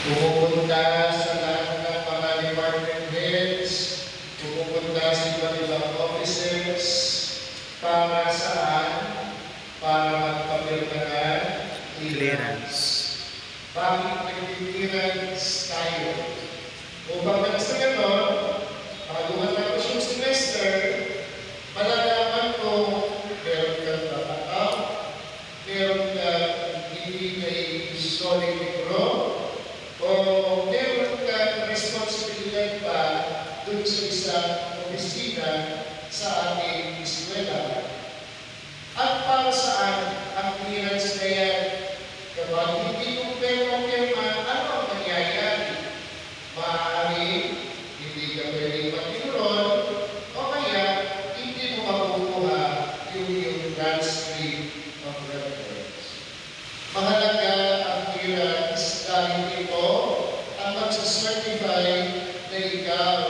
Pumupunta sa lahat ng mga department heads, pumupunta sa iba't ibang offices, para saan? Para magpapirma ng clearance. Bakit nag-clearance tayo? Upang nang sa ganon, bago matapos yung semester, malalaman ko meron kang tatakaw, meron kang hindi kay solid negro, o meron kang responsibilidad pa dun sa isang opisina sa ating eskwela. At para saan ang clearance na yan? Kapag hindi mo pirma, ano ang mangyayari? Maaaring hindi ka pwedeng mag-enroll o kaya hindi mo makukuha yung transcript of records. Mahalaga ang clearance dahil ito ang magsacertify na ikaw